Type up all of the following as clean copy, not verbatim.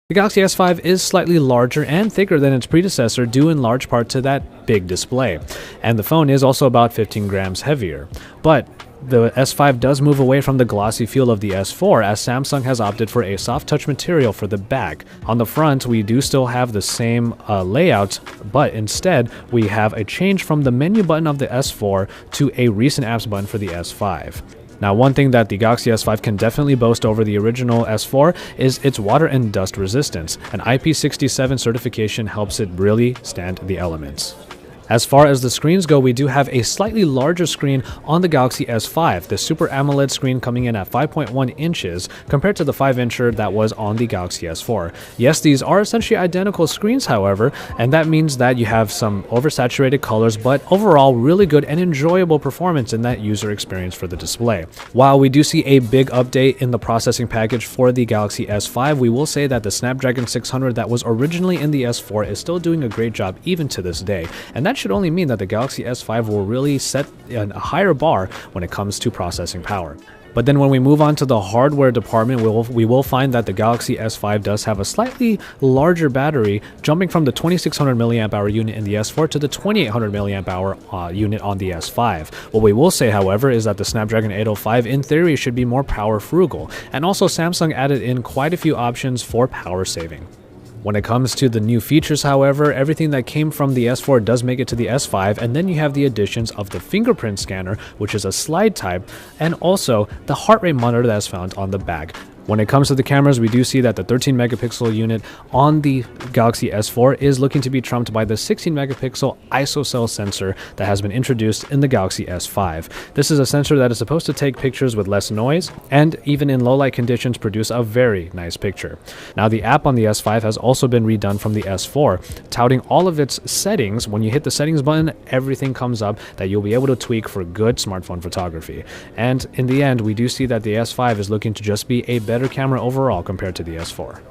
The Galaxy S5 is slightly larger and thicker than its predecessor due in large part to that big display, and the phone is also about 15 grams heavier. But the S5 does move away from the glossy feel of the S4 as Samsung has opted for a soft touch material for the back. On the front, we do still have the same layout, but instead we have a change from the menu button of the S4 to a recent apps button for the S5. Now, one thing that the Galaxy S5 can definitely boast over the original S4 is its water and dust resistance. An IP67 certification helps it really stand the elements. As far as the screens go, we do have a slightly larger screen on the Galaxy S5, the Super AMOLED screen coming in at 5.1 inches compared to the 5-incher that was on the Galaxy S4. Yes, these are essentially identical screens, however, and that means that you have some oversaturated colors, but overall really good and enjoyable performance in that user experience for the display. While we do see a big update in the processing package for the Galaxy S5, we will say that the Snapdragon 600 that was originally in the S4 is still doing a great job even to this day, and that should only mean that the Galaxy S5 will really set a higher bar when it comes to processing power. But then when we move on to the hardware department, we will find that the Galaxy S5 does have a slightly larger battery, jumping from the 2600 mAh unit in the S4 to the 2800 mAh unit on the S5. What we will say, however, is that the Snapdragon 805 in theory should be more power frugal, and also Samsung added in quite a few options for power saving. When it comes to the new features, however, everything that came from the S4 does make it to the S5, and then you have the additions of the fingerprint scanner, which is a slide type, and also the heart rate monitor that's found on the back. When it comes to the cameras, we do see that the 13 megapixel unit on the Galaxy S4 is looking to be trumped by the 16 megapixel ISOCELL sensor that has been introduced in the Galaxy S5. This is a sensor that is supposed to take pictures with less noise and even in low light conditions produce a very nice picture. Now, the app on the S5 has also been redone from the S4, touting all of its settings. When you hit the settings button, everything comes up that you'll be able to tweak for good smartphone photography. And in the end, we do see that the S5 is looking to just be a better camera overall compared to the S4.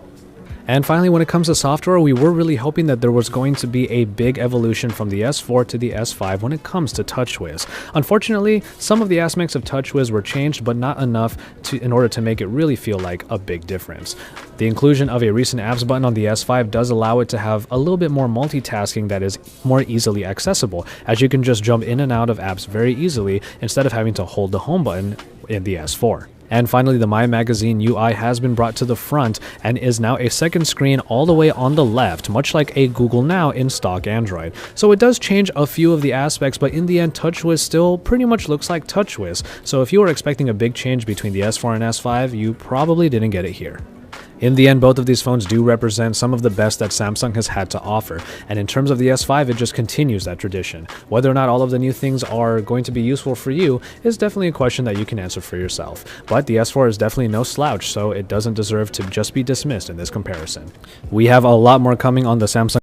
And finally, when it comes to software, we were really hoping that there was going to be a big evolution from the S4 to the S5 when it comes to TouchWiz. Unfortunately, some of the aspects of TouchWiz were changed, but not enough in order to make it really feel like a big difference. The inclusion of a recent apps button on the S5 does allow it to have a little bit more multitasking that is more easily accessible, as you can just jump in and out of apps very easily instead of having to hold the home button in the S4. And finally, the My Magazine UI has been brought to the front and is now a second screen all the way on the left, much like a Google Now in stock Android. So it does change a few of the aspects, but in the end, TouchWiz still pretty much looks like TouchWiz. So if you were expecting a big change between the S4 and S5, you probably didn't get it here. In the end, both of these phones do represent some of the best that Samsung has had to offer, and in terms of the S5, it just continues that tradition. Whether or not all of the new things are going to be useful for you is definitely a question that you can answer for yourself, but the S4 is definitely no slouch, so it doesn't deserve to just be dismissed in this comparison. We have a lot more coming on the Samsung